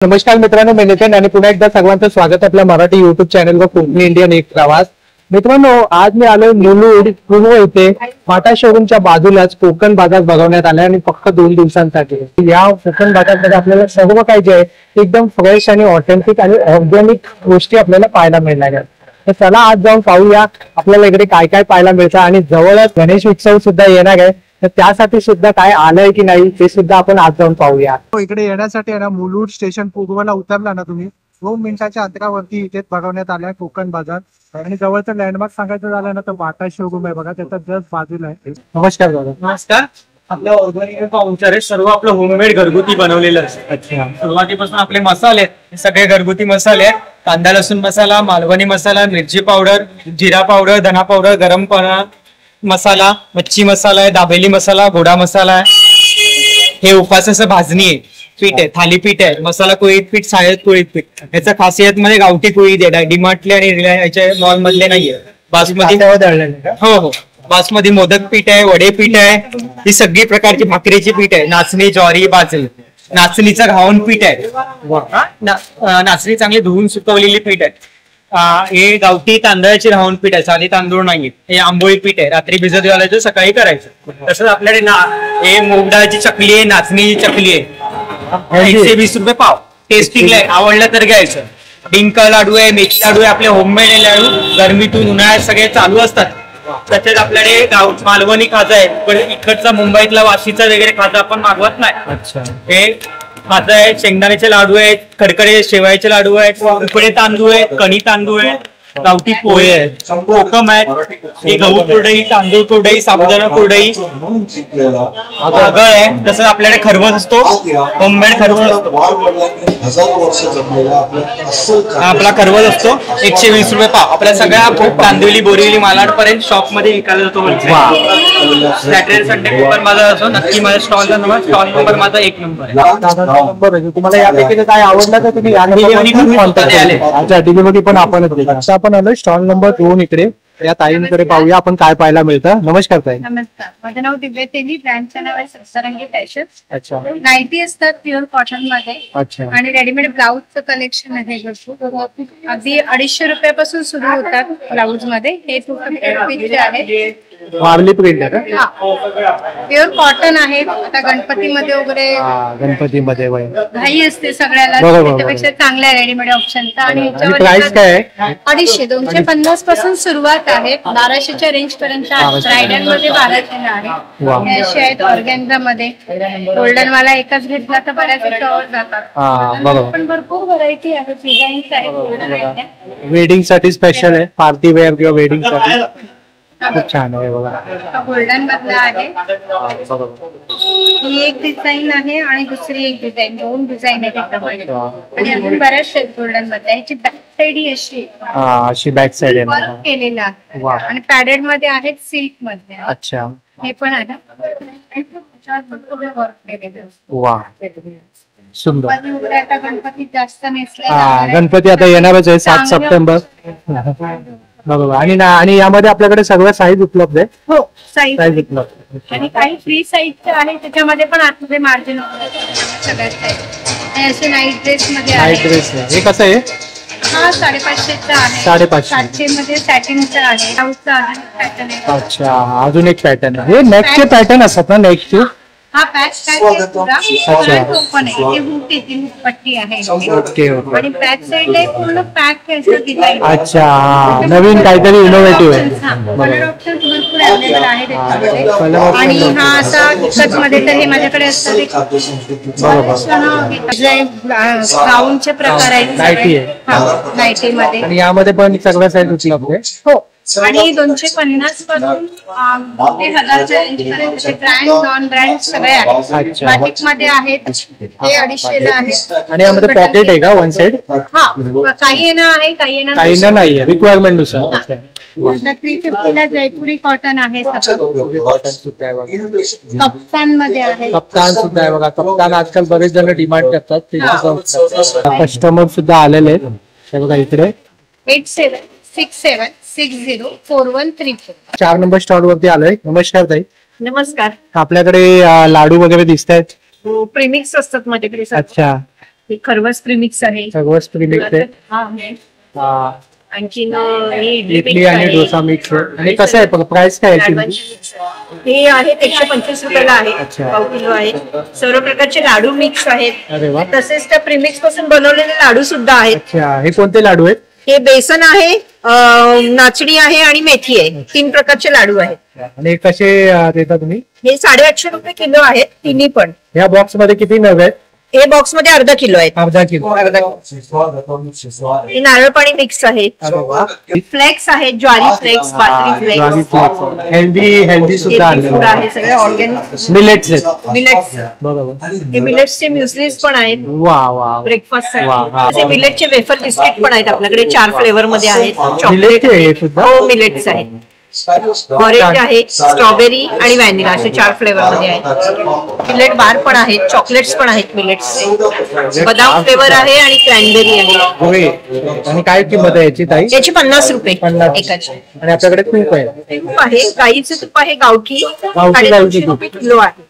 नमस्कार मित्रांनो, मी नितीन आणि पुन्हा एकदा सर्वांचं स्वागत आपल्या मराठी युट्यूब चॅनलवर कोकणी इंडियन एक प्रवास. मित्रांनो, आज मी आलोय मुलुंड येथे माटा शोरूमच्या बाजूलाच कोकण बाजार भरवण्यात आलाय आणि फक्त 2 दिवसांसाठी. या कोकण बाजारमध्ये आपल्याला सर्व काही जे आहे एकदम फ्रेश आणि ऑथेंटिक आणि ऑर्गॅनिक गोष्टी आपल्याला पाहायला मिळणार आहेत. तर चला आज जाऊन पाहूया आपल्याला इकडे काय काय पाहायला मिळतं आणि जवळच गणेश उत्सव सुद्धा येणार आहे. तर त्यासाठी सुद्धा काय आलंय की नाही ते सुद्धा आपण आज जाऊन पाहूया. इकडे येण्यासाठी आहे ना, मुलुंड स्टेशन पूर्वला उतरला ना तुम्ही 2 मिनिटाच्या अंतरावरती इथे भरवण्यात आलाय कोकण बाजार. आणि जवळचं लँडमार्क सांगायचं झालं ना तर माटा शोरूम आहे बघा, त्याचा जस्ट बाजूला आहे. नमस्कार दादा. नमस्कार. आपल्या ऑर्गॅनिक काउंटर आहे, सर्व आपलं होममेड घरगुती बनवलेलं असतं. अच्छा. सुरुवातीपासून आपले मसाले हे सगळे घरगुती मसाले आहेत. कांदा लसूण मसाला, मालवणी मसाला, मिरची पावडर, जिरा पावडर, धना पावडर, गरम मसाला, मच्छी मसाला आहे, दाबेली मसाला, घोडा मसाला आहे. हे उपासाचं भाजणी आहे, पीठ आहे, थालीपीठ आहे, मसाला कुळीत पीठ, सायद कुळीत पीठ. याचा खासियत मध्ये गावठी कुळीत आहे, डीमार्टले आणि याच्या मॉल मधले नाहीये. बासमती हो हो बासमती मोदक पीठ आहे, वडे पीठ आहे, ही सगळी प्रकारची भाकरीची पीठ आहे. नाचणी, ज्वारी, बाजरी, नाचणीचं घावन पीठ आहे. नाचणी चांगली धुवून सुकवलेली पीठ आहे. हे गावठी तांदळाची राहून पीठ आहे, साधी तांदूळ नाहीये. हे आंबोळी पीठ आहे, रात्री भिजत घालायचं, सकाळी करायचं. तसंच आपल्याकडे हे मूग डाळची चकली आहे, नाचणीची चकली आहे, 120 रुपये पाव. टेस्टिंग आहे, आवडलं तर घ्यायचं. डिंक लाडू आहे, मेथी लाडू आहे, आपले होममेड लाडू गरमीतून उन्हाळ्यात सगळे चालू असतात. तसेच आपल्याकडे मालवणी खाजा आहे, इकडचा मुंबईतला वाशीचा वगैरे खाजा आपण मागवत नाही. अच्छा. हे खाजा आहे, शेंगदाण्याचे लाडू आहेत, खडखडे शेवयाचे लाडू आहेत, उकडे तांदूळ आहेत, कणी तांदूळ आहेत, गावठी पोहे आहेत, कोकम आहेत, हे गहू कुरडई, तांदूळ कुरडई, साबुदाणा कुरडई, आगळ आहे. तसंच आपल्याकडे खरवस असतो, होममेड खरवस असतो. आपला खरवस असतो 120 रुपये पाव. आपल्या सगळ्या कांदिवली, बोरिवली, मालाड पर्यंत शॉप मध्ये विकायला जातो. सॅटर्डे संडे कोकण बाजार असतो. नक्की माझ्या स्टॉल नंबर माझा 1 नंबर आहे. तुम्हाला यापैकी काय आवडलं तर तुम्ही डिलिव्हरी पण आपणच. आपण आलोय स्टॉल नंबर 2 इकडे. या ताईंकडे पाहूया आपण काय पाहायला मिळतं. नमस्कार ताई. नमस्कार, माझं नाव दिव्या तेली, ब्रँडचं नाव आहे सप्तरंगी फॅशन. अच्छा. नाईटी असतात प्युअर कॉटन मध्ये. अच्छा. आणि रेडीमेड ब्लाऊजचं कलेक्शन आहे भरपूर. अगदी 250 रुपयापासून सुरू होतात ब्लाऊज मध्ये. हे पीच आहे, वारली प्रिंट आहे का? प्युअर कॉटन आहे. आता गणपतीमध्ये वगैरे गणपतीमध्ये घाई असते सगळ्याला, त्यापेक्षा चांगल्या रेडीमेड ऑप्शनचा. आणि प्राइस काय आहे? 250, 250 पासून सुरुवात आहे. 1200च्या रेंज पर्यंत. ब्रायडल मध्ये 1200 आहे. असे आहेत ऑर्गॅन्झा मध्ये. गोल्डन वाला एकच घेतला तर बऱ्याच कवर जातात. पण भरपूर व्हरायटी आहे, डिझाईन्स आहेत. वेडिंग साठी स्पेशल आहे, पार्टी वेअर किंवा वेडिंग साठी खूप छान आहे बघा. गोल्डन मधला आहे. ही एक डिझाईन आहे आणि दुसरी एक डिझाईन, 2 डिझाईन आहेत. आणि अजून बऱ्याच आहेत गोल्डन मध्ये. याची बॅक साईड ही अशी बॅक साईड आहे वर्क केलेला आहे. आणि पॅडेड मध्ये आहे, सिल्क मध्ये. अच्छा. हे पण आहे वर्क केलेलं. वा, सुंदर. आता गणपती जास्त नेसले. गणपती आता येणारच आहे 7 सप्टेंबर. बरोबर. आणि यामध्ये आपल्याकडे सगळं साईज उपलब्ध आहे. हो, साईज उपलब्ध. आणि काही फ्री साईजचे आहे, त्याच्यामध्ये पण आतमध्ये मार्जिन सगळ्यात साईज. असे नाईट ड्रेस मध्ये आहे. नाईट ड्रेस हे कसं आहे? हा 550चा आहे. 550. 700 मध्ये सॅटिनचा आहे. ब्लाऊजचा आहे पॅटर्न आहे. अच्छा, अजून एक पॅटर्न आहे. हे नेकचे पॅटर्न असतात ना, नेकचे? हा पॅच साईड आहे पूरा. ओपन आहे. हे हुक येते, हुक पट्टी आहे. ओके. आणि बॅक साईड आहे पूर्ण पॅक डिझाईन. अच्छा, नवीन काहीतरी इनोव्हेटिव्ह आहे. कलर ऑप्शन्स भरपूर अवेलेबल आहे त्याच्यामध्ये. आणि हा असा इकत मध्ये तर हे माझ्याकडे असतात गाऊनचे प्रकार आहेत. नाईटी मध्ये. आणि यामध्ये पण सगळ्या साईज उपलब्ध आहे. हो. आणि 250 पासून 1000च्या रेंज पर्यंत ब्रँड, नॉन ब्रँड सगळे आहेत. बाटिक मध्ये आहेत, ते 250 ला आहेत. आणि यामध्ये पॉकेट आहे का वन साइड? हा, काही येणं आहे, काही येणं नाहीये, रिक्वायरमेंट नुसार. 350 ला जयपुरी कॉटन आहे. कप्तान मध्ये आहे. कप्तान सुद्धा आहे बघा. कप्तान आजकाल बरेच जण डिमांड करतात. कस्टमर सुद्धा आलेले आहेत बघा इकडे. 8767604134. 4 नंबर स्टॉल वरती आलोय. नमस्कार ताई. नमस्कार. आपल्याकडे लाडू वगैरे दिसत आहेत. प्रेमिक्स असतात माझ्याकडे. अच्छा. हे खरवस प्रीमिक्स आहे. सर्वच प्रीमिक्स आहे. हा आहे. हा, आणखीन हे इडली आणि डोसा मिक्स आहे. आणि कसं आहे प्राइस काय आहे तुमची? हे आहेत 125 रुपयाला आहे. अच्छा. पाव किलो आहे. सर्व प्रकारचे लाडू मिक्स आहेत. अरे वा. तसेच त्या प्रीमिक्स पासून बनवलेले लाडू सुद्धा आहेत. अच्छा, हे कोणते लाडू आहेत? हे बेसन आहे, नाचणी आहे आणि मेथी आहे. 3 प्रकारचे लाडू आहेत. आणि कसे देता तुम्ही? हे 850 रुपये किलो आहेत तिन्ही पण. या बॉक्स मध्ये किती नग आहेत? हे बॉक्स मध्ये अर्धा किलो आहेत. अर्धा किलो. हे नारळ पाणी मिक्स आहे. अरे वा. फ्लेक्स आहेत, ज्वारी फ्लेक्स, बाजरी फ्लेक्स. हेल्दी सुद्धा फूड आहे, सगळे ऑर्गॅनिक मिलेट्स आहेत. मिलेट्स. बरोबर. हे मिलेट्सचे म्युस्लीज पण आहेत वा वा. ब्रेकफास्ट वा, वा. साठी. मिलेटचे वेफर बिस्किट पण आहेत आपल्याकडे 4 फ्लेवर मध्ये आहेत. मिलेट चॉकलेट आहे सुद्धा. हो मिलेट्स आहेत. ऑरेंज आहे, स्ट्रॉबेरी आणि व्हॅनिला असे 4 फ्लेवर मध्ये आहेत. मिलेट बार पण आहेत, चॉकलेट्स पण आहेत मिलेट्सचे. बदाम फ्लेवर आहे आणि क्रॅनबेरी आहे. होय. आणि काय किंमत आहे याची ताई? याची 50 रुपये 50. एकाची. आणि आपल्याकडे तूप आहे. तूप आहे, गाईचं तूप आहे गावठी, गावठी 250 रुपये किलो आहे.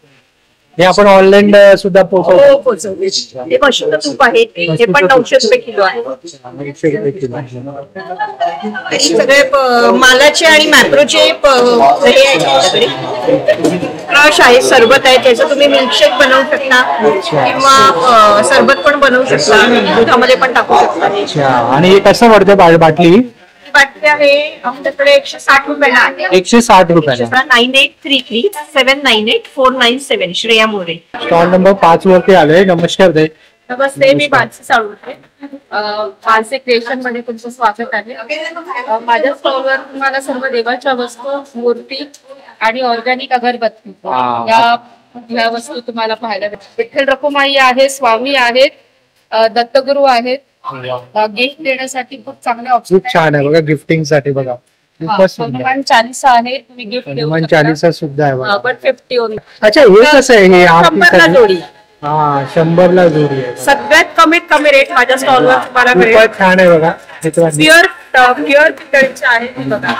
हे आपण ऑनलाईन सुद्धा पोहोचवतो. हो पोचवते. हे मशरूम तूप आहे, हे पण 900 रुपये किलो आहे. 100 रुपये किलो. आणि सगळे मालाचे आणि मॅप्रोचे हे आहेत आपल्याकडे. क्रश आहे, सरबत आहे, त्याचं तुम्ही मिल्कशेक बनवू शकता किंवा सरबत पण बनवू शकता, दुधामध्ये पण टाकू शकता. अच्छा. आणि हे कसं पडते बाटली? बाटली आहे आमच्याकडे 160 रुपयाला आहे. 160 रुपयाला. 9833 798 श्रेया मोरे. स्टॉल नंबर 5 वरती आलोय. नमस्कार ताई. नमस्ते, मी मानसी साळुंखे. मानसी क्रिएशन मध्ये तुमचं स्वागत आहे. माझ्या स्टॉलवर तुम्हाला सर्व देवाच्या वस्तू, मूर्ती आणि ऑर्गॅनिक अगरबत्ती या वस्तू तुम्हाला पाहायला भेटतील. विठ्ठल रखुमाई आहे, स्वामी आहेत, दत्तगुरू आहेत. गिफ्ट देण्यासाठी खूप चांगले ऑप्शन खूप छान आहे बघा गिफ्टिंग साठी. बघा खूपच सुंदर. हनुमान चालीसा आहे, तुम्ही गिफ्ट देऊ हनुमान शकता. चालीसा सुद्धा आहे बघा. 150 ओनली. अच्छा, हे कसं आहे? हे 100 ला जोडी. हा, 100 ला जोडी आहे. सगळ्यात कमीत कमी रेट माझ्या स्टॉलवर तुम्हाला मिळेल. खूपच छान आहे बघा. मित्रांनो, प्युअर पितळीचे आहे हे बघा.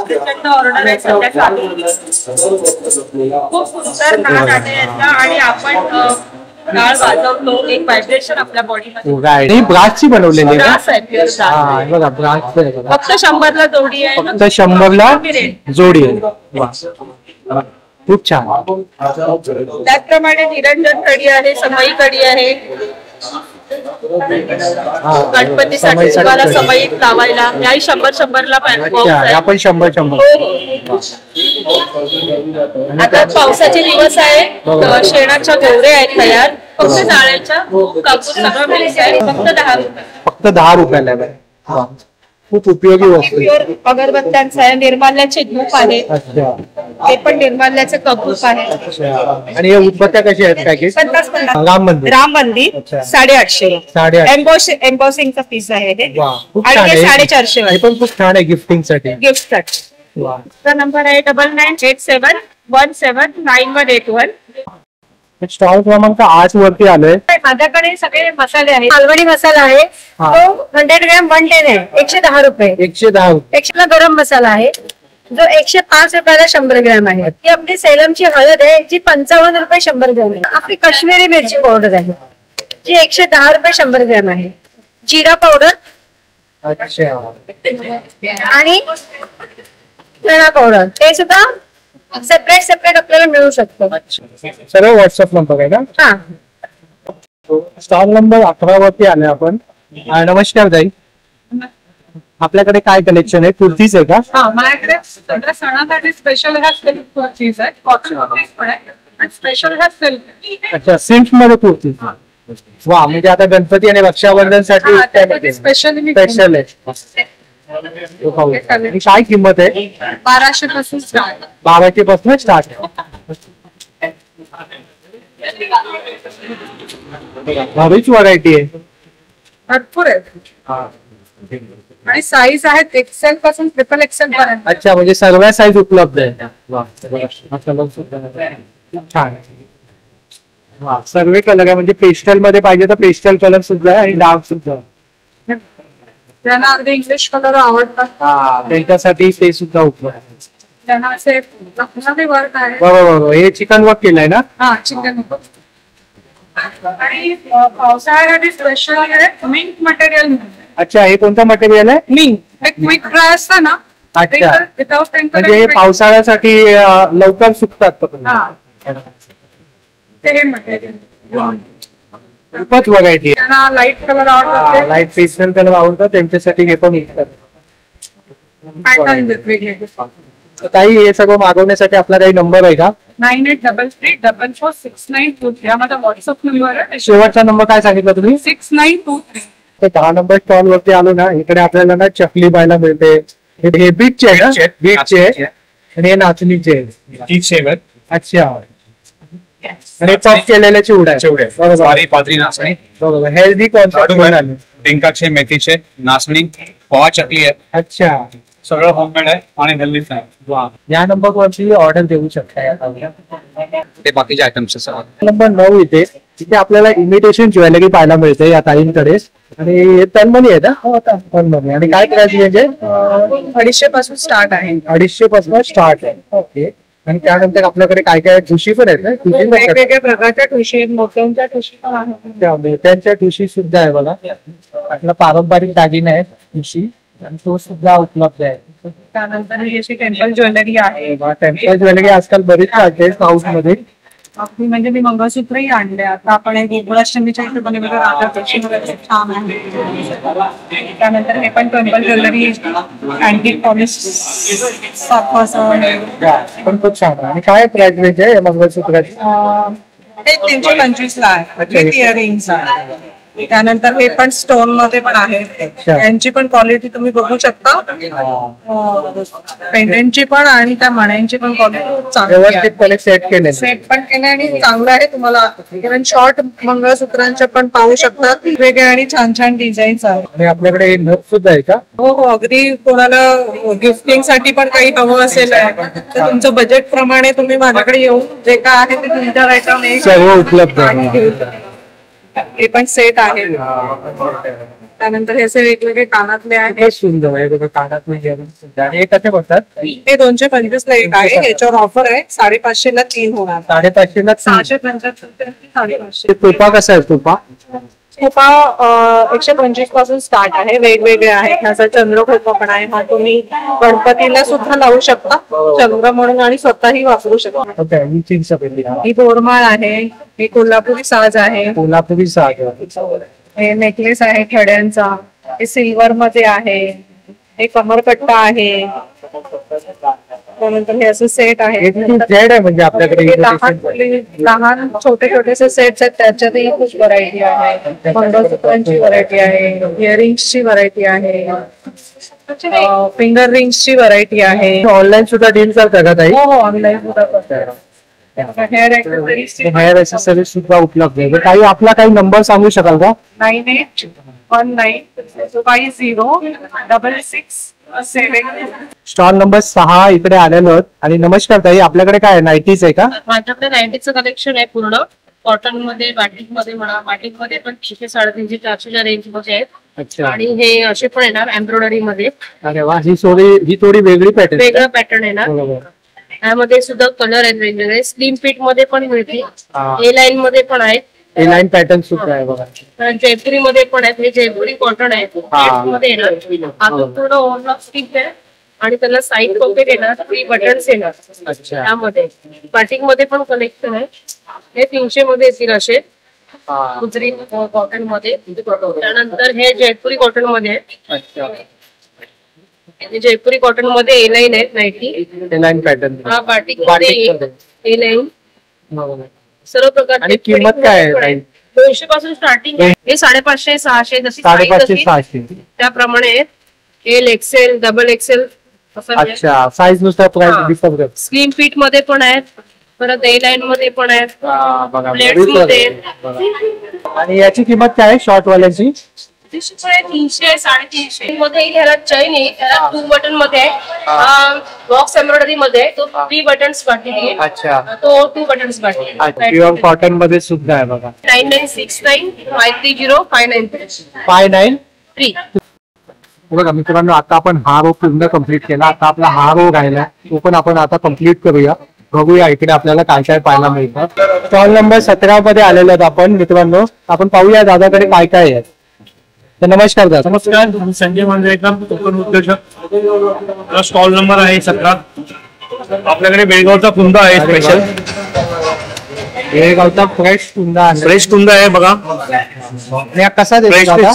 प्रचंड ऑर्डर आहे सध्या चालू. खूप सुंदर नाद आहे याचा. आणि आपण नाळ वाजवतो, एक व्हायब्रेशन आपल्या बॉडीमध्ये. right. ही ब्रासची बनवलेली आहे का? त्रास आहे प्युअर हा, हे बघा ब्रास आहे बघा. फक्त 100 ला जोडी आहे. फक्त 100 ला जोडी आहे. वा. खूप छान. त्याचप्रमाणे निरंजन कडी आहे, समई कडी आहे. गणपतीसाठी तुम्हाला समई लावायला याही 100 ला अच्छा, हे आपण 100. आता पावसाचे दिवस आहे, शेणाच्या गोवऱ्या आहेत तयार. फक्त जाळ्याच्या कापूस सगळं मिळत आहे. फक्त 10 रुपये. फक्त 10 रुपयाला आहे. वा. खूप उपयोगी वस्तू आहे. प्युअर अगरबत्त्यांचं आहे. निर्माल्याचे धूप आहे, अच्छा. ते पण निर्माल्याचे कपूस आहे. अच्छा. आणि हे उदबत्त्या कशा आहेत पॅकेज? 50 राम मंदिर. राम मंदिर अच्छा. 850. 850. एम्बॉसिंगचा पीस आहे हे. वा, खूप आणि छान हे आहे. 450 हे पण खूप छान आहे गिफ्टिंग साठी. गिफ्ट साठी. वा. नंबर आहे 9987179181. स्टॉल क्रमांक 8 वरती आलोय. माझ्याकडे सगळे मसाले आहेत. मालवणी मसाला आहे, हा. तो 100 ग्रॅम 110 आहे, 110 रुपये. 110 रुपये. 100 गरम मसाला आहे, जो 105 रुपयाला 100 ग्रॅम आहे. ही आपली सेलमची हळद आहे, जी 55 रुपये 100 ग्रॅम आहे. आपली काश्मीरी मिरची पावडर आहे, जी 110 रुपये 100 ग्रॅम आहे. जिरा पावडर अच्छा. आणि चणा पावडर, ते सुद्धा सेपरेट आपल्याला मिळू शकतो. सर्व व्हॉट्सअप नंबर आहे का? हा. स्टॉल नंबर 11 वरती आलोय आपण. नमस्कार ताई. आपल्याकडे काय कलेक्शन आहे? कुर्तीज आहे का? हा, माझ्याकडे सध्या सणासाठी स्पेशल ह्या सिल्क कुर्तीज आहेत. कॉटन कुर्तीज पण आहेत आणि स्पेशल ह्या सिल्क. अच्छा, सिल्क मध्ये कुर्ती. वा, म्हणजे आता गणपती आणि रक्षाबंधन साठी स्पेशली स्पेशल आहे. आणि काय किंमत आहे? 1200 पासून स्टार्ट. 1200 पासून स्टार्ट आहे. बरीच व्हरायटी आहे. भरपूर आहेत आणि साईज आहेत एक्सेल पासून XXL पर्यंत. अच्छा, म्हणजे सर्व साईज उपलब्ध आहे. वा, छान. वा, सर्व कलर आहे. म्हणजे पेस्टल मध्ये पाहिजे तर पेस्टल कलर सुद्धा आहे आणि डार्क सुद्धा. ज्यांना अगदी इंग्लिश कलर आवडतात त्यांच्यासाठी ते सुद्धा उपलब्ध आहे. त्यांना असे लखनवी वर्क आहे. बरोबर. हे चिकन वर्क केलंय ना? हा, चिकन आणि पावसाळ्यासाठी स्पेशल आहे मिंक मटेरियल. अच्छा, हे कोणतं मटेरियल आहे? मिंक एक क्विक ड्राय असतं ना. अच्छा, विदाउट म्हणजे हे पावसाळ्यासाठी लवकर सुकतात पकडून. ते हे मटेरियल खूपच व्हरायटी आहे. त्यांना लाईट कलर आवडतात, लाईट पेस्टल कलर आवडतात त्यांच्यासाठी हे पण विकतात. पॅटर्न वेगवेगळे. ताई, हे सगळं मागवण्यासाठी आपला काही नंबर आहे का? 9833446923 हा माझा व्हॉट्सअप नंबर आहे. शेवटचा नंबर काय सांगितला तुम्ही? 6923. तर 10 नंबर स्टॉल वरती आलो ना, इकडे आपल्याला ना चकली पाहायला मिळते. हे बीटचे आहे ना? बीटचे आणि हे नाचणीचे आहे. अच्छा, आणि पफ केलेले चिवडा आहे. सारी पातळी नाचणी, बरोबर. Healthy concept. डिंकाचे, मेथीचे, नाचणी, पोहा चकली आहे. अच्छा, सगळं होममेड आहे आणि हेल्दीच आहे. वा. या नंबर वरती ऑर्डर देऊ शकता. ते बाकीचे आयटम्स सगळं. नंबर 9 इथे आपल्याला इमिटेशन ज्वेलरी पाहायला मिळते या ताईंकडे. आणि हे तन्मणी आहे ना? हो, तन्मणी. आणि काय प्राइस रेंज आहे? 250 पासून स्टार्ट आहे. 250 पासून स्टार्ट आहे. ओके. आणि त्यानंतर आपल्याकडे काय काय ठुशी पण आहेत ना? वेगवेगळ्या प्रकारच्या ठुशी आहेत, मोत्यांच्या ठुशी पण आहेत. मोत्यांच्या ठुशी सुद्धा आहे बघा. आपला पारंपरिक दागिने आहेत ठुशी, आणि तो सुद्धा उपलब्ध आहे. त्यानंतर ही अशी टेम्पल ज्वेलरी आहे. टेम्पल ज्वेलरी आजकाल बरीच चालते साऊथ मध्ये. आपली म्हणजे मी मंगळसूत्रही आणले. आता आपण एक गोकुळाष्टमीच्या इथे बनवलेलं राधा ठुशी वगैरे छान आहे. त्यानंतर हे पण टेम्पल ज्वेलरी अँटिक पॉलिश सारखं असं पण खूप छान आहे. आणि काय प्राइस रेंज आहे मंगळसूत्राची? हे 325 ला आहे. विथ इयरिंग्स आहे. त्यानंतर हे पण स्टोन मध्ये पण आहे. यांची पण क्वालिटी तुम्ही बघू शकता. पेंडेंटची पण आणि त्या मण्यांची पण क्वालिटी चांगली आहे. व्यवस्थितपणे सेट केले. सेट पण केले आणि चांगलं आहे. तुम्हाला इव्हन शॉर्ट मंगळसूत्रांच्या पण पाहू शकता. वेगळे आणि छान छान डिझाईन्स आहेत. आणि आपल्याकडे नथ सुद्धा आहे का? हो हो, अगदी कोणाला गिफ्टिंग साठी पण काही हवं असेल तर तुमचं बजेट प्रमाणे तुम्ही माझ्याकडे येऊन जे काय आहे ते तुमच्या आयटम सर्व उपलब्ध आहे. हे पण सेट आहे. त्यानंतर हे असे वेगवेगळे कानातले आहेत. खूपच सुंदर आहे बघा. कानात म्हणजे आणि हे कसे बघतात? हे 225 ला एक आहे. याच्यावर ऑफर आहे. 550 ला 3 होणार. 550 ला 675 550. तुपा कसा आहे? तुपा 125 पासून स्टार्ट आहे. वेगवेगळे आहेत. ह्याचा चंद्रखोपा पण आहे. हा तुम्ही गणपतीला सुद्धा लावू शकता चंद्र म्हणून आणि स्वतःही वापरू शकता. ही बोरमाळ आहे. ही कोल्हापुरी साज आहे. कोल्हापुरी साज. हे नेकलेस आहे खड्यांचा. हे सिल्वर मध्ये आहे. हे कमरकट्टा आहे. त्यानंतर हे असं सेट आहे. जेड आहे म्हणजे आपल्याकडे लहान छोटे छोटेसे सेट्स आहेत. त्याच्यातही खूप व्हरायटी आहे. मंगळसूत्रांची व्हरायटी आहे. इयरिंग्सची व्हरायटी आहे. फिंगर रिंग्सची व्हरायटी आहे. ऑनलाईन सुद्धा डील करता का ताई? हो हो, ऑनलाईन सुद्धा करतात. हेअर हेअर एक्सेसरीज सुद्धा उपलब्ध आहे. काही आपला काही नंबर सांगू शकाल का? 9819506667. स्टॉल नंबर 6 इकडे आलेलो आहोत. आणि नमस्कार ताई, आपल्याकडे काय नाईटीज आहे का? माझ्याकडे 90चं कलेक्शन आहे पूर्ण. कॉटन मध्ये, बाटिक मध्ये म्हणा. बाटिक मध्ये पण 300, 350, 400च्या रेंज मध्ये आहेत. अच्छा. आणि हे असे पण येणार एम्ब्रॉयडरी मध्ये. अरे वा, ही थोडी वेगळी पॅटर्न. वेगळं पॅटर्न येणार. यामध्ये सुद्धा कलर आहेत वेगवेगळे. स्लिम फिट मध्ये पण मिळते. ए लाईन मध्ये पण आहेत. ए लाईन पॅटर्न सुद्धा आहे बघा. जयपुरी मध्ये पण आहेत. हे जयपुरी कॉटन आहे. मध्ये येणार. आता पूर्ण ओव्हरलॉक स्टिच आहे आणि त्याला साईड पॉकेट येणार. 3 बटन्स येणार. त्यामध्ये बाटिक मध्ये पण कलेक्शन आहे. हे 300 मध्ये येतील असे गुजरी कॉटन मध्ये. त्यानंतर हे जयपुरी कॉटन मध्ये आहे. जयपुरी कॉटन मध्ये ए लाईन आहे. 90 ए लाईन पॅटर्न. हा बाटिक मध्ये ए लाईन. सर्व प्रकारची किंमत काय आहे? 200 पासून स्टार्टिंग आहे. हे 550, 600 जशी 550, 600 त्याप्रमाणे एल एक्सेल, डबल एक्सेल. अच्छा, साईज नुसार प्राइस डिफर. स्लिम फिट मध्ये पण आहेत. परत ए लाईन मध्ये पण आहेत. प्लेट्स मध्ये. आणि याची किंमत काय आहे शॉर्ट वाल्याची? 300, 350 मध्ये. ह्याला चैन आहे. ह्याला 2 बटन मध्ये आहे. बॉक्स एम्ब्रॉयडरी मध्ये तो 3 बटन्स बाटलेली आहे. अच्छा, तो 2 बटन्स बाटलेली. प्युअर कॉटन मध्ये सुद्धा आहे बघा. 9969530593. बघा मित्रांनो, आता आपण हा रो पूर्ण कम्प्लीट केला. आता आपला हा रो राहिला, तो पण आपण आता कम्प्लीट करूया. बघूया इकडे आपल्याला काय काय पाहायला मिळतं. स्टॉल नंबर 17 मध्ये आलेलो आहोत आपण मित्रांनो. आपण पाहूया दादाकडे काय काय आहे. तर नमस्कार दादा. नमस्कार, मी संजय मांजरेकर, कोकण उद्योजक. स्टॉल नंबर आहे 17. आपल्याकडे बेळगावचा कुंदा आहे स्पेशल. हे गावचा फ्रेश कुंदा आहे. फ्रेश कुंदा आहे बघा. आणि हा कसा देतो फ्रेश दादा?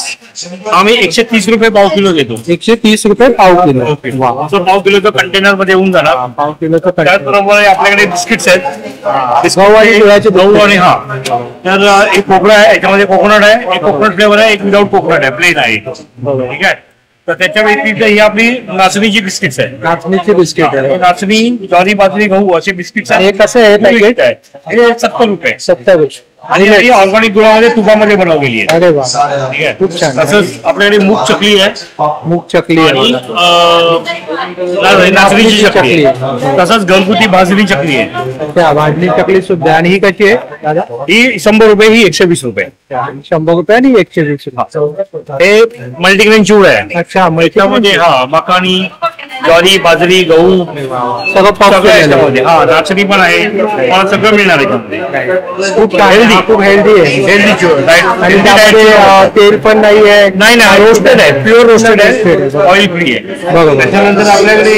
आम्ही 130 रुपये पाव किलो देतो. 130 रुपये पाव किलो. वा. तो पाव किलोचा कंटेनर मध्ये येऊन जाणार. पाव किलोचं packet. त्याचबरोबर आपल्याकडे बिस्किट्स आहेत. गहू आणि गुळाचे गहू आणि हा. तर एक कोकणा आहे, याच्यामध्ये कोकोनट आहे, एक कोकोनट फ्लेवर आहे, एक विदाउट कोकोनट आहे, प्लेन आहे. ठीक आहे. तर त्याच्या व्यतिरिक्त ही आपली नाचणीची बिस्किट्स आहे. नाचणीचे बिस्किट आहे. नाचणी, ज्वारी, बाजरी, गहू असे बिस्किट्स हे कसं आहे पॅकेट? हे 70 रुपये. 70. आणि ही ऑर्गॅनिक गुळामध्ये तुपामध्ये बनवलेली आहे. अरे वा. ठीक आहे. खूप छान. तसंच आपल्याकडे मूग चकली आहे मूग चकली आणि नाचणीची चकली आहे. तसंच घरगुती भाजणी चकली आहे. त्या भाजणी चकली सुद्धा. आणि ही कशी आहे दादा? ही 100 रुपये, ही 120 रुपये. 100 रुपये आणि 120 रुपये. हे मल्टीग्रेन चिवड आहे. अच्छा. त्यामध्ये हा मखानी, ज्वारी, बाजरी, गहू सगळं पाव सगळं आहे केलेलं आहे. त्यामध्ये. हा नाचणी पण आहे, मला सगळं मिळणार आहे त्यामध्ये. खूप हेल्दी. खूप हेल्दी आहे. हेल्दी चिवड आणि त्यामध्ये तेल पण नाही आहे. नाही नाही, रोस्टेड आहे, प्युअर रोस्टेड आहे, ऑइल फ्री आहे. बरोबर. त्याच्यानंतर आपल्याकडे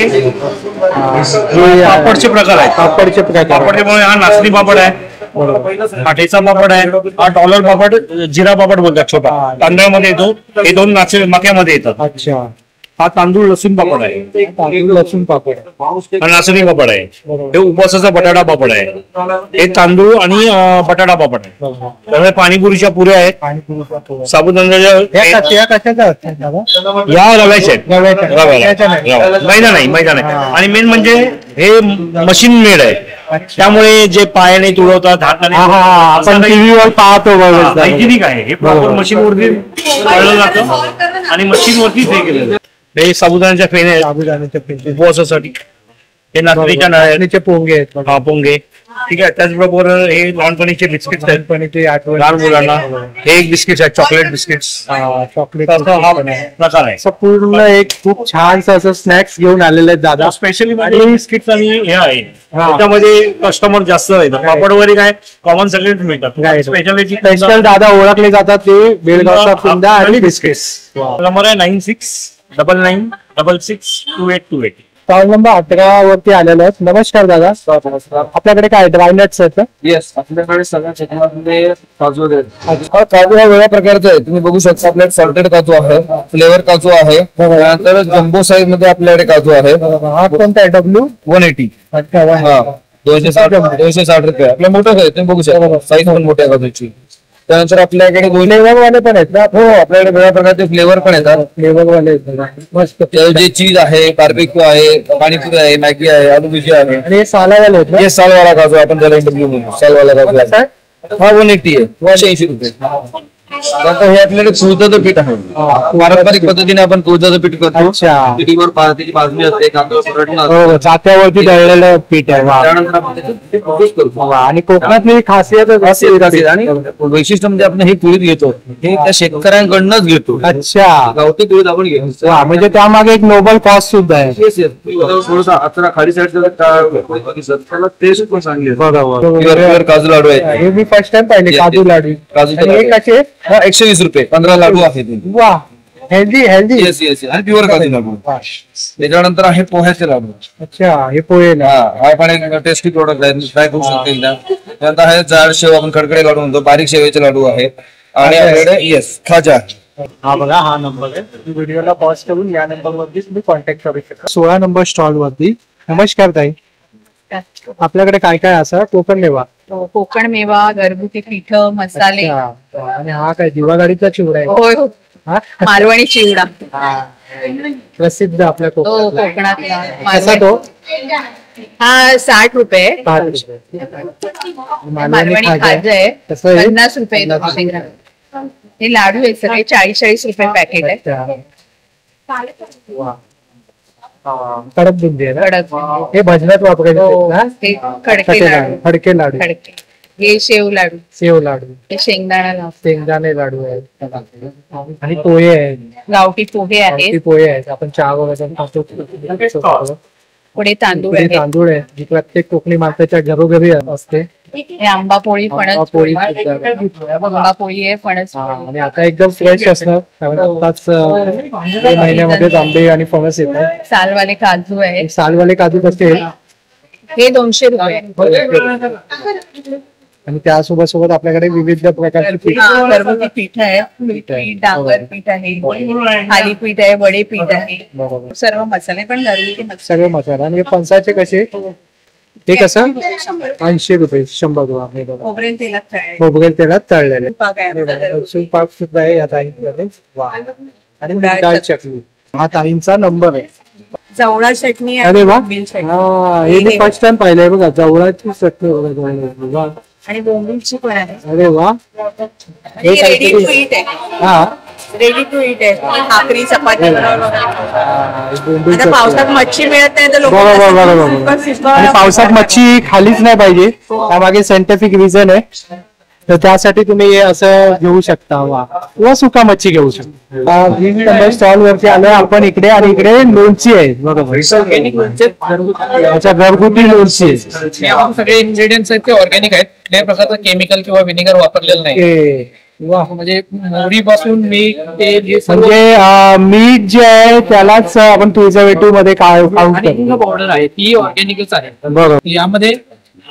पापडचे प्रकार आहेत. पापडचे प्रकार. पापडच्यामुळे हा नाचणी पापड आहे, हा ठेचा पापड आहे, हा डॉलर पापड, जिरा पापड बोलतात छोटा, तांदळामध्ये येतो. हे 2 मक्यामध्ये येतात. अच्छा. हा तांदूळ लसूण पापड आहे, तांदूळ लसूण पापड. हा नाचणी पापड आहे. हे उपवासाचा बटाटा पापड आहे. हे तांदूळ आणि बटाटा पापड आहे. त्यामुळे पाणीपुरीच्या पुऱ्या आहेत, साबुदाण्याच्या या कशाचा असतात दादा? या रव्याच्या आहेत. रव्याच्या. मैद्याच्या नाही. मैदा नाही, मैदा नाही. आणि मेन म्हणजे हे मशीन मेड आहे, त्यामुळे जे पायाने तुडवतात, हाताने हा हा हा. आपण टीव्हीवर पाहतो बघा. हायजिनिक आहे. हे प्रॉपर मशीन वरती तळलं जातं आणि मशीन वरतीच हे केलं जातं. हे साबुदाण्याच्या फेण्या आहेत साबुदाण्याच्या पिंपरी. उपवासासाठी. हे नाचणीच्या नळ्या आहेत. नाचणीचे पोंगे आहेत. हा पोंगे. ठीक आहे. त्याचबरोबर हे लहानपणीचे बिस्किट्स आहेत लहानपणीची आठवण. लहान मुलांना. हे एक बिस्किट आहे, चॉकलेट बिस्किट्स. चॉकलेट. हा प्रकार आहे. असं पूर्ण एक खूप छानस असं स्नॅक्स घेऊन आलेले आहेत दादा. स्पेशली म्हणजे बिस्किट्स आणि हे आहे, त्याच्यामध्ये कस्टमर जास्त येतात. पापड वगैरे काय कॉमन सगळेच मिळतात. स्पेशल दादा ओळखले जातात ते बेळगावचा कुंदा आणि बिस्किट्स. नंबर आहे 9699662828. स्टॉल नंबर 18 वरती आलेलो आहेत. नमस्कार दादा. आपल्याकडे काय ड्राय नट्स आहेत का? येस, आपल्याकडे सगळ्या क्षेत्रामध्ये काजू आहेत. हा काजू हा वेगळ्या प्रकारचा आहे. तुम्ही बघू शकता आपल्याकडे सॉल्टेड काजू आहे, फ्लेवर काजू आहे, त्यानंतर जम्बो साईज मध्ये आपल्याकडे काजू आहे. हा कोणता आहे? W180. अच्छा. हा 260 रुपये. आपल्या मोठं आहे, तुम्ही बघू शकता साईज पण मोठ्या काजूची. त्यानंतर आपल्याकडे फ्लेवर वाले पण आहेत ना? हो, आपल्याकडे वेगळ्या प्रकारचे फ्लेवर पण येतात. फ्लेवर वाले मस्त. जे चीज आहे, बार्बिक्यू आहे, पाणीपुरी आहे, मॅगी आहे, आलू भुजी आहे. आणि हे सालावाले आहेत ना? हे सालवाला काजू आपण त्याला इंटरव्ह्यू म्हणतो. सालवाला काजू आहे. हा 180 आहे, 180 रुपये. आता हे आपल्याकडे कुळथाचं पीठ आहे. पारंपरिक पद्धतीने आपण कुळथाचं पीठ करतो. अच्छा. पिठीवर त्याची भाजणी असते, कांदा रटणं असतं. हो, जात्यावरती दळलेलं पीठ आहे. वा. त्यानंतर आपण त्याच्यात ते produce करतो. वा. आणि कोकणातली खासियतच असेल आणि वैशिष्ट्य म्हणजे आपण हे कुळीत घेतो, हे त्या शेतकऱ्यांकडूनच घेतो. अच्छा. गावठी कुळीत आपण घेतो. वा. म्हणजे त्यामागे एक नोबल कॉस्ट सुद्धा आहे. थोडासा अचरा खाडी साईडचा त्याला टेस्ट पण चांगली असते. बरोबर. प्युअर काजू लाडू आहेत. हे मी फर्स्ट टाइम पाहिले काजू लाडू. काजूचे आणि हे लाडू. कसे? हा 120 रुपये 15 लाडू आहेत. वा. Healthy healthy. येस येस, आणि प्युअर काजू लाडू. त्याच्यानंतर आहे पोह्याचे लाडू. अच्छा. हे पोहे ना? हा पण एक टेस्टी प्रोडक्ट आहे, ट्राय करू शकता एकदा. त्यानंतर आहे जाड शेव, आपण कडकडे लाडू म्हणतो, बारीक शेवेचे लाडू आहेत. आणि आपल्याकडे येस खाजा. हा बघा, हा नंबर आहे. तुम्ही व्हिडिओला पॉज करून या नंबर वरती तुम्ही कॉन्टॅक्ट करू शकता. 16 नंबर स्टॉल वरती. नमस्कार ताई. आपल्याकडे काय काय असं कोकण मेवा? कोकण मेवा, घरगुती पीठ, मसाले. अच्छा. आणि हा काय दिवागाडीचा चिवडा आहे? होय हो. हा? मालवणी चिवडा. प्रसिद्ध आपल्या हो, कोकणातला. कोकणातला कसा तो? हा 60 रुपये. 60 रुपये. मालवणी खाजा आहे कसं आहे? 50 रुपये 200 ग्राम. हे लाडू आहे सगळे 40-40 रुपये पॅकेट आहे. अच्छा. वा. हा, कडक बुंदी आहे ना? कडक. हे भजनात वापरायचे हो, ना? हे खडके लाडू. खडके लाडू. खडके. हे शेव लाडू. सेव लाडू. हे शेंगदाणा लाडू. शेंगदाणे लाडू आहेत. आणि पोहे आहेत. गावठी पोहे आहेत. गावठी पोहे आहेत. आपण चहा वगैरे खातो. पुढे तांदूळ पुढे आहे. तांदूळ आहे जी प्रत्येक कोकणी माणसाच्या घरोघरी असते. हे आंबा पोळी, फणस पोळी पोळी, सुद्धा. आंबा पोळी आहे, फणस हा, पोळी. आणि आता एकदम फ्रेश असणार कारण आताच मे महिन्यामध्येच आंबे आणि फणस येतात. सालवाले काजू आहे. सालवाले काजू कसे आहेत? हे 200 रुपये. आणि त्यासोबत सोबत आपल्याकडे विविध प्रकारची पीठ. घरगुती पीठ आहे, पीठ, डांगर पीठ आहे, थालीपीठ आहे, वडे पीठ आहे, बरोबर. सर्व मसाले पण घरगुती मसाले. सगळे मसाले. आणि हे फणसाचे कसे? ते कसं? 80 रुपये 100 ग्राम. हे बघा. खोबरेल तेलात तळलेले. खोबरेल तेलात तळलेले. पाक आहे आपल्याकडे. लसूण पाक सुद्धा आहे या ताईंकडे. वा. आणि डाळ चटणी. हा ताईंचा नंबर आहे. जवळा चटणी आहे, अरे वा. बोंबील चटणी. हा, हे मी फर्स्ट टाइम पाहिलंय बघा, जवळाची चटणी वगैरे. वा. आणि बोंबीलची पण आहे. अरे वा. हे रेडी टू काहीतरी- इट आहे. हा. रेडी टू इट आहे. भाकरी चपाती बरोबर. हा, बोंबील आता चटणी. पावसात मच्छी मिळत नाही तर लोक बरोबर बरोबर. आणि पावसात मच्छी खालीच नाही पाहिजे त्यामागे सायंटिफिक रिझन आहे. तर त्यासाठी तुम्ही हे असं घेऊ शकता. वा. किंवा सुका मच्छी घेऊ शकता. स्टॉल वरती आलोय आपण इकडे आणि इकडे लोणची आहे बरोबर. अच्छा, घरगुती लोणची आहे. सगळे इन्ग्रेडियंट्स आहेत ते ऑर्गॅनिक आहेत. कुठल्याही प्रकारचं केमिकल किंवा विनेगर वापरलेलं नाही. ओके. वा. म्हणजे मोहरी पासून मीठ ते म्हणजे मीठ जे आहे त्यालाच आपण प्रिझर्वेटिव्ह मध्ये काउंट करतो. पावडर आहे ती ऑर्गॅनिकच आहे. बरोबर. यामध्ये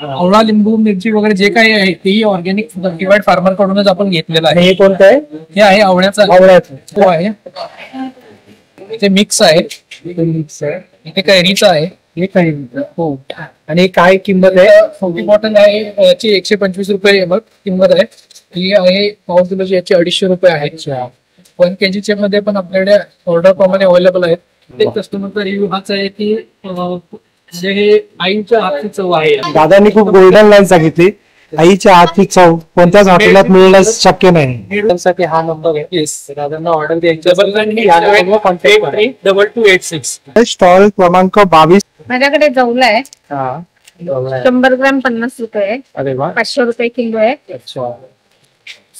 आवळा, लिंबू, मिरची वगैरे जे काही आहे तेही ऑर्गॅनिक सर्टिफाईड फार्मर कडूनच आपण घेतलेलं आहे. हे कोणतं आहे? हे आहे आवळ्याचं आवळ्याचं. हो आहे. ते मिक्स आहे. मिक्स आहे. इथे कैरीचं आहे. हे काही हो. आणि काय किंमत आहे? छोटी बॉटल आहे याची 125 रुपये मग किंमत आहे. ही आहे पाव किलोची, याची 250 रुपये आहे. 1 kg मध्ये पण आपल्याकडे ऑर्डर प्रमाणे अवेलेबल आहेत. ते कस्टमरचा रिव्ह्यू हाच आहे की म्हणजे हे आईच्या हातची चव आहे. दादांनी खूप गोल्डन लाईन सांगितली. आईच्या हातची चव कोणत्याच हॉटेलात मिळणं शक्य नाही. साठी हा नंबर आहे. दादांना ऑर्डर द्यायची 2286. स्टॉल क्रमांक 22. माझ्याकडे जवला आहे, हा. 100 ग्रॅम 50 रुपये आहे. अरे वा. 500 रुपये किलो आहे. अच्छा.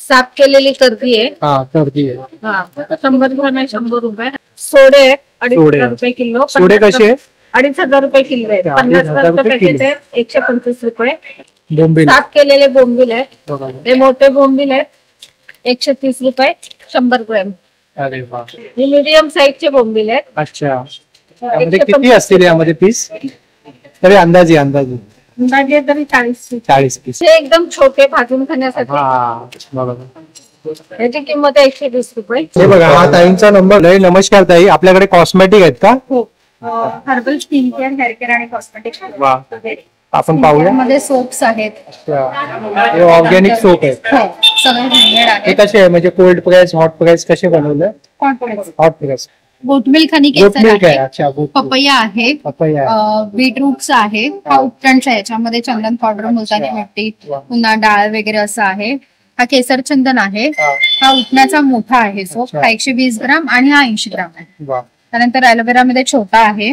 साफ केलेली कर्दी आहे. हा, कर्दी आहे. हा, 100 ग्रॅम आहे 100 रुपये. सोडे आहे सोडे 250 रुपये किलो. सोडे कसे आहे? 2500 रुपये किलो आहे. 50 ग्रॅमचं पॅकेट आहे 125 रुपये. बोंबील. साफ केलेले बोंबील आहेत. बघा. हे मोठे बोंबील आहेत 130 रुपये 100 ग्रॅम. अरे वा. हे मीडियम साईजचे बोंबील आहेत. अच्छा. यामध्ये किती असतील यामध्ये पीस? तरी अंदाजे अंदाजे तरी 40. 40 पीस. हे एकदम छोटे भाजून खाण्यासाठी. हा, बरोबर. याची किंमत आहे 120 रुपये. हे बघा, हा ताईंचा नंबर आहे. नमस्कार ताई, आपल्याकडे कॉस्मेटिक आहेत का? हो. Herbal skin care, hair care आणि कॉस्मेटिक. वा. आपण पाहूया. मध्ये सोप्स आहेत. हे ऑर्गॅनिक सोप आहे. हो, सगळे हँडमेड हे आहेत. कसे आहे म्हणजे कोल्ड प्रेस, हॉट प्रेस कसे बनवलं? Hot press. गोट मिल्क आणि गोट केसर मिल्क आहे. आहे. अच्छा, गोट मिल्क. पपया आहे. पपया आहे. बीटरूट्स आहे. हा उपटंच आहे, याच्यामध्ये चंदन पावडर, मुलतानी मिट्टी, पुन्हा डाळ वगैरे असं आहे. हा केसर चंदन आहे. हा उठण्याचा मोठा आहे सोप. हा 120 ग्राम आणि हा 80 ग्राम आहे. वा. त्यानंतर ॲलोवेरा मध्ये छोटा आहे.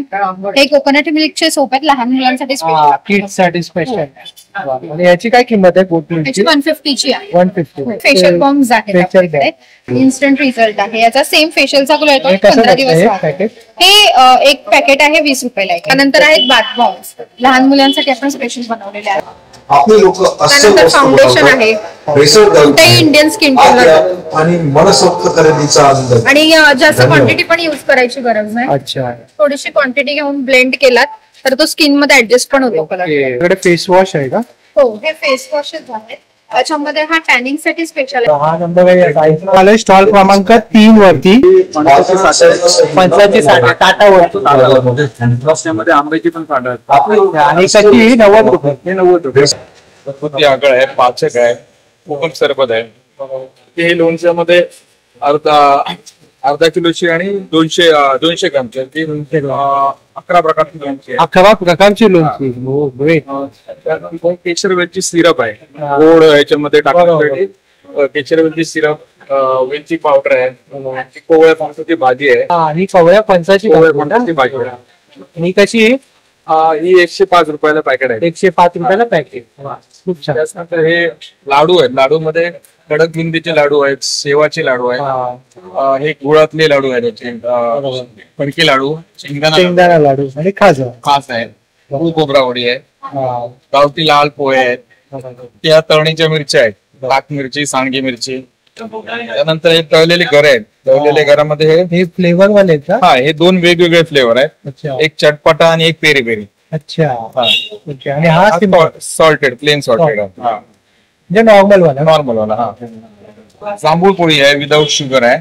हे कोकोनट मिल्कचे सोप आहेत लहान मुलांसाठी हा, किड्स साठी स्पेशल. आणि याची काय किंमत आहे गोट मिल्कची? 150 ची आहे. 150. फेशियल बॉम्ब्स आहेत Facial आपल्याकडे. इन्स्टंट रिझल्ट आहे याचा. सेम फेशियलचा ग्लो येतो हे कसं 15 बसतं दिवस हे वापरतो. पॅकेट? हे एक पॅकेट आहे 20 रुपयाला आहे. त्यानंतर आहेत बाथ बॉम्ब्स, लहान मुलांसाठी आपण स्पेशल बनवलेले आहेत. आपले लोक असे त्यानंतर वस्तू फाउंडेशन बनवतात. आहे. भेसळ करत कोणत्याही नाही. इंडियन स्किन आद्याप आणि मनसोक्त खरेदीचा आनंद. आणि जास्त धन्यवाद. क्वांटिटी पण युज करायची गरज नाही. अच्छा. थोडीशी क्वांटिटी घेऊन ब्लेंड केलात तर तो स्किन मध्ये ऍडजस्ट पण होतो कलर. आपल्याकडे फेस वॉश आहे का? हो, हे फेस वॉशच आहेत. त्याच्यामध्ये हा टॅनिंग साठी स्पेशल आहे. हा नंबर आहे. स्टॉल क्रमांक 3 वरती. पंचाची रस्त्यामध्ये आंब्याची पण साठा आहेत. आणि कशी 90 रुपये. हे 90 रुपये. घरगुती आगळ आहे, पाचक आहे, कोकम सरबत आहे. हे लोणच्यामध्ये अर्धा किलोची आणि 200 ग्रामची आहे. ती 11 प्रकारची लोणची आहे. 11 प्रकारची लोणची. हो, ग्रेट. केशर वेलची सिरप आहे. गोड याच्यामध्ये टाकण्यासाठी केशर वेलची सिरप, वेलची पावडर आहे, कोवळ्या फणसाची भाजी आहे. आणि कवळ्या फणसाची कोवळ्या फणसाची भाजी आहे. आणि कशी ही 105 रुपयाला पॅकेट आहे. 105 रुपयाला पॅकेट. खूप छान. त्याच्यानंतर हे लाडू आहेत. लाडू मध्ये कडक बुंदीचे लाडू आहेत, सेवाचे लाडू आहेत, हे गुळातले लाडू आहेत, फडके लाडू, शेंगदाणा लाडू आणि खास आहे, गूळ खोबरावडी आहे, गावठी लाल पोहे आहेत, त्या तळणीच्या मिरच्या आहेत, टाक मिरची, सांडगी मिरची. त्यानंतर हे तळलेले गरे आहेत. तळलेले घरामध्ये हे फ्लेवर वाले आहेत का? हा, हे 2 वेगवेगळे फ्लेवर आहेत, एक चटपटा आणि एक पेरी पेरी. अच्छा. आणि हा सॉल्टेड, प्लेन सॉल्टेड, म्हणजे नॉर्मल वाला. हा, जांभूळ पोळी आहे, विदाऊट शुगर आहे.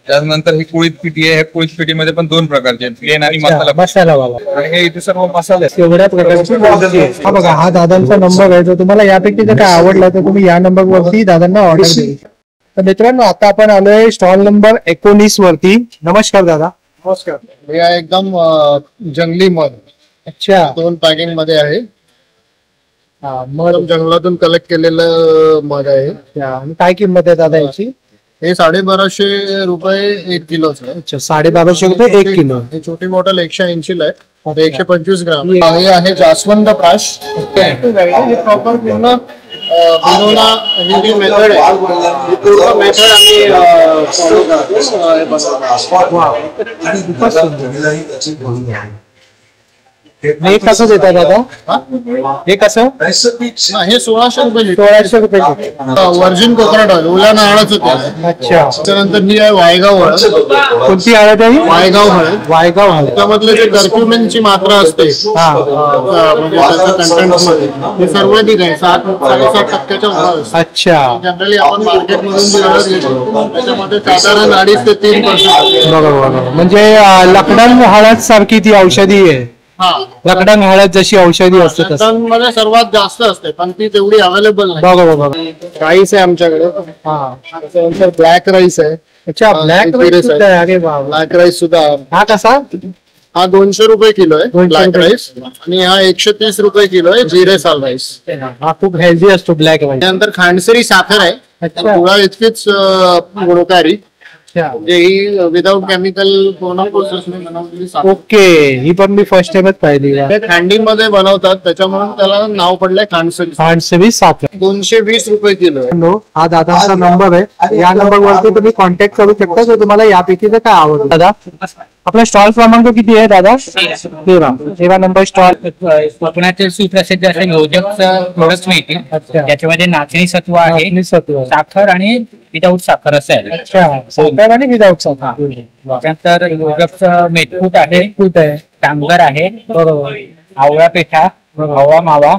त्यानंतर ही कुळीत पिठी आहे. कुळीत पिठीमध्ये पण 2 प्रकारचे आहेत, प्लेन आणि मसाला वाला. आणि हे इथे सर्व मसाले आहेत. एवढ्या प्रकारचे. हा बघा, हा दादांचा नंबर आहे. जर तुम्हाला यापैकी जर काय आवडला तर तुम्ही या नंबर वरती दादांना ऑर्डर देऊ. तर मित्रांनो, आता आपण आलोय स्टॉल नंबर 19 वरती. नमस्कार दादा. नमस्कार. हे एकदम जंगली मध. अच्छा. 2 पॅकिंग मध्ये आहे. जंगलातून कलेक्ट केलेलं मध आहे. आणि काय किंमत आहे दादा याची? हे 1250 रुपये 1 किलोचं आहे. अच्छा, 1250 रुपये 1 किलो. हे छोटी बॉटल 180 ला आहे, 125 ग्राम. हे आहे जास्वंद प्राश. हे प्रॉपर पूर्ण बनवणं ही जी मेथड आहे, मेथड आम्ही फॉलो करतो. हे कसं देतात दादा? हे कसं? हे 1600 रुपये. 1600 रुपये. व्हर्जिन कोकोनट ऑइल, ओल्या नारळाचं तेल. अच्छा. त्यानंतर ही आहे वायगाव हळद. कोणती हळद आहे? वायगाव हळद. वायगाव हळद. त्यामधले जे कर्क्युमिनची मात्रा असते म्हणजे त्याच्या कंटेंट मध्ये, हे सर्वाधिक आहे. 7.5% वर. अच्छा. जनरली आपण मार्केट मधून जी हळद घेतो त्याच्यामध्ये साधारण 2.5 ते 3%. बरोबर. म्हणजे लकडंग हळद सारखी ती औषधी आहे. लकडंग हळद जशी औषधी असते तसं मध्ये सर्वात जास्त असते, पण ती तेवढी अवेलेबल नाही. बरोबर. राईस आहे आमच्याकडे. त्यानंतर ब्लॅक राईस आहे. अच्छा, ब्लॅक राईस. अरे वा. ब्लॅक राईस सुद्धा. हा कसा? हा 200 रुपये किलो आहे ब्लॅक राईस. आणि हा 130 रुपये किलो आहे जिरे साल राईस. हा खूप हेल्दी असतो ब्लॅक राईस. त्यानंतर खांडसरी साखर आहे, गुळा इतकीच गुणकारी. ही विदाउट केमिकल पूर्ण प्रोसेसने बनवलेली साखर. ओके. ही पण मी फर्स्ट टाइमच पाहिली. थंडी मध्ये बनवतात त्याच्यामुळे त्याला नाव पडलंय खांडसरी. खांडसरी साखर. 220 रुपये किलो आहे. हा दादांचा नंबर आहे. या नंबर वरती तुम्ही कॉन्टॅक्ट करू शकता जर तुम्हाला यापैकी काय आवडतं. दादा, आपला स्टॉल क्रमांक किती आहे दादा? 13 नंबर स्टॉल. कोकणातील सुप्रसिद्ध असे योजकचं प्रोडक्ट मिळतील. त्याच्यामध्ये नाचणी सत्व आहे, साखर आणि विदाऊट साखर असेल. साखर आणि विदाऊट साखर. त्यानंतर योजकचं मेथकूट आहे, टांगर आहे, आवळा पेठा, आवळा मावा,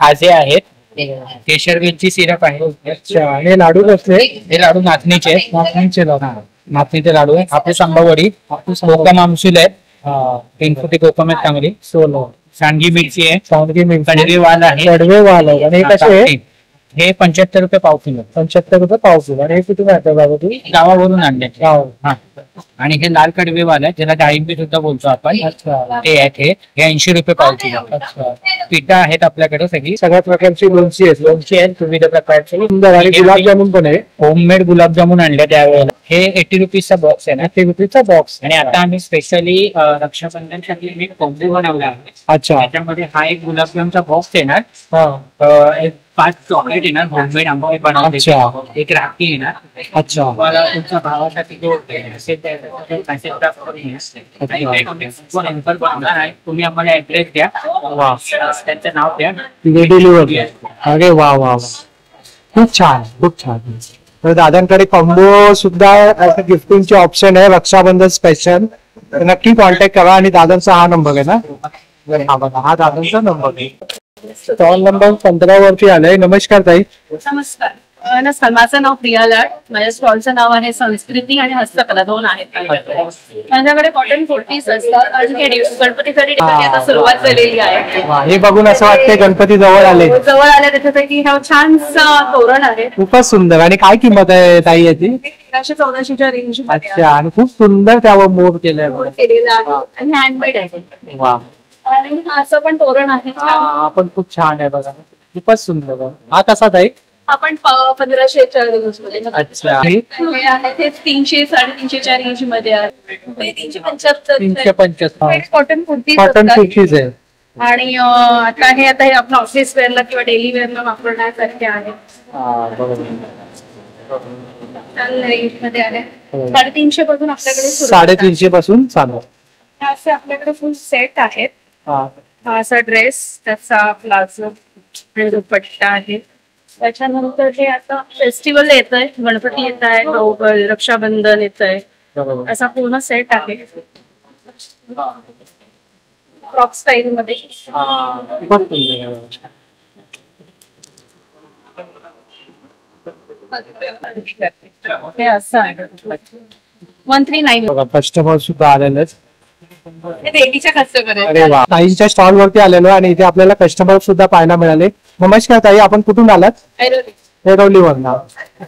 खाजे आहेत, केशरवेलची सिरप आहे. अच्छा. आणि लाडू कसले? हे लाडू नाचणीचे नाचणीचे लाडू आहे. हापूस आंबावडी, कोकम आमसूल आहे, 3 फुटी कोकम आहेत चांगली, सांडगी मिरची आहे, कडवे वाल आहे. आणि कसे? हे 75 रुपये पाव किलो. 75 रुपये पाव किलो. आणि हे कुठून येतं बाबा? तुम्ही गावावरून आणले. आणि हे लाल कडवे वाल आहे, ज्याला डाळिंबी सुद्धा बोलतो आपण, ते आहेत. हे 80 रुपये पाव किलो. पिठा आहेत आपल्याकडे सगळ्या प्रकारची लोणची आहेत विविध प्रकारचे. आणि गुलाबजामुन पण आहे. होममेड गुलाबजामुन आणले त्यावेळेला. हे 80 रुपीजचा बॉक्स आहे ना, 80 रुपीजचा बॉक्स. आणि आता आम्ही स्पेशली रक्षाबंधनसाठी मी कोंबडी बनवला आहे. अच्छा. त्याच्यामध्ये हा एक गुलाबजामचा बॉक्स येणार, 5 चॉकलेट येणार होममेड आंबे बनवले, एक राखी येणार. अच्छा. तुम्हाला तुमच्या भावासाठी जो असेल तुम्ही आम्हाला ऍड्रेस द्या, त्यांचं नाव द्या, डिलिव्हरी. अरे वा वा, खूप छान, खूप छान. तर दादांकडे कॉम्बो सुद्धा गिफ्टिंगचे ऑप्शन आहे रक्षाबंधन स्पेशल. नक्की कॉन्टॅक्ट करा. आणि दादांचा हा नंबर आहे ना? हा बघा, हा दादांचा नंबर आहे. स्टॉल नंबर 15 वरती आलाय. नमस्कार ताई. नमस्कार. माझं नाव प्रिया लाड. माझ्या स्टॉलचं नाव आहे संस्कृती आणि हस्तकला, 2 आहेत माझ्याकडे. कॉटन कुर्तीज असतात आणि गणपतीसाठी आता सुरुवात झालेली आहे. हे बघून असं वाटतंय गणपती जवळ आले. त्याच्यापैकी हा छान तोरण आहे, खूपच सुंदर. आणि काय किंमत आहे ताई याची? 1314च्या रेंज. अच्छा. आणि खूप सुंदर त्यावर मोर केलेला आहे आणि हँडमेड आहे. वा. आणि असं पण तोरण आहे, पण खूप छान आहे बघा, खूपच सुंदर. हा कसा ताई? आपण 1500च्या रेंज मध्ये. अच्छा. हे आहे ते 300 350च्या रेंज मध्ये आहे. ते 375. 375. कॉटन कुर्ती कॉटन कुर्तीज आहे. आणि आता हे आपलं ऑफिस वेअरला किंवा डेली वेअरला वापरण्यासारखे आहे. रेंज मध्ये आहे. 350 पासून आपल्याकडे सुरू आहे. 350 पासून चालू. असे आपल्याकडे फुल सेट आहेत. हा असा ड्रेस, त्याचा प्लाझो आणि दुपट्टा आहे. त्याच्यानंतर हे आता फेस्टिवल येत आहे, गणपती येत आहे, रक्षाबंधन येत आहे, असा पूर्ण सेट आहे. फ्रॉक स्टाईल मध्ये. हे असं आहे 139. कस्टमर सुद्धा आलेलेच. हे देवीच्या कस्टमर आहे. अरे वा. ताईंच्या स्टॉल वरती आलेलो आणि इथे आपल्याला कस्टमर सुद्धा पाहायला मिळाले. नमस्कार ताई, आपण कुठून आलात? ऐरोलीवरून.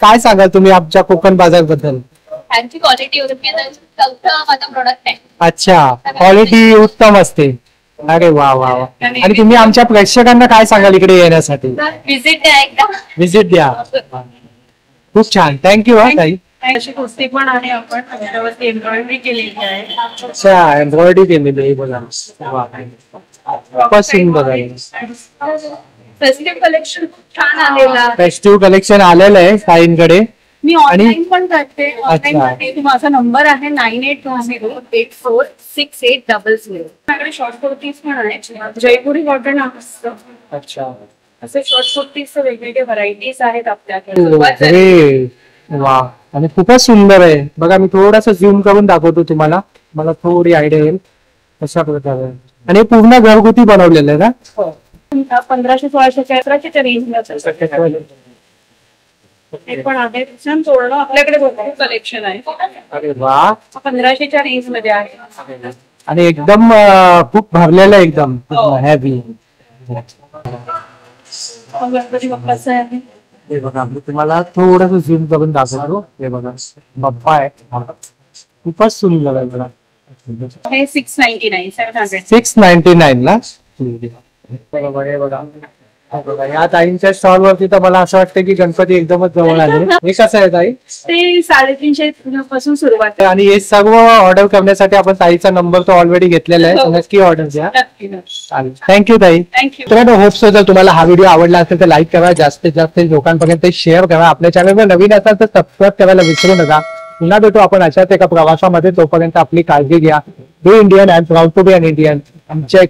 काय सांगाल तुम्ही आमच्या कोकण बाजार बद्दल? त्यांची क्वालिटी माझा प्रोडक्ट आहे. अच्छा, क्वालिटी उत्तम असते. अरे वा वा वा. आणि तुम्ही आमच्या प्रेक्षकांना काय सांगाल इकडे येण्यासाठी? विजिट द्या एकदा. विजिट द्या. खूप छान, थँक्यू. हा ताई. अशी कुस्ती पण आहे, आपण त्याच्यावरती एम्ब्रॉयडरी केलेली आहे. अच्छा, एम्ब्रॉयडरी केलेली आहे बघा. खूपच सुंदर आहे. फेस्टिव्ह कलेक्शन खूप छान आलेला. फेस्टिव्ह कलेक्शन आलेलं आहे ताईंकडे. मी ऑनलाईन पण करते. अच्छा. ऑनलाईन माझा नंबर आहे 9820846800. माझ्याकडे शॉर्ट कुर्तीज पण आहे. जयपुरी कॉटन असतं. अच्छा. असे शॉर्ट कुर्तीजचे वेगवेगळे व्हरायटीज आहेत आपल्याकडे. अरे वा. आणि खूपच सुंदर आहे बघा. मी थोडासा झूम करून दाखवतो तुम्हाला, मला थोडी आयडिया येईल कशा प्रकारे. आणि हे पूर्ण घरगुती बनवलेलं आहे ना? 1500-1600च्या रेंज मध्ये हे पण आहे. छान पूर्ण आपल्याकडे भरपूर कलेक्शन आहे. अरे वा. 1500च्या रेंज मध्ये आहे. आणि एकदम खूप भरलेलं आहे, एकदम हेवी. गणपती बाप्पाचं आहे. हे बघा, मी तुम्हाला थोडस झूम करून दाखवतो. हे बघा, बाप्पा आहे. खूपच सुंदर आहे बघा. हे 699 700. 699 ला. बरोबर. हे बघा, या ताईंच्या स्टॉल वरती तर मला असं वाटतं की गणपती एकदमच जवळ आले. हे कसं आहे ताई? ते 350 पासून सुरुवात आहे. आणि हे सर्व ऑर्डर करण्यासाठी आपण ताईचा नंबर तो ऑलरेडी घेतलेला आहे. नक्की ऑर्डर द्या. चालेल. थँक्यू ताई. थँक्यू. होप सो जर तुम्हाला हा व्हिडिओ आवडला असेल तर लाईक करा, जास्तीत जास्त लोकांपर्यंत शेअर करा. आपल्या चॅनलवर नवीन असाल तर सबस्क्राईब करायला विसरू नका. पुन्हा भेटू आपण अशाच एका प्रवासामध्ये. तोपर्यंत आपली काळजी घ्या. Be Indian and proud to be an Indian. आमच्या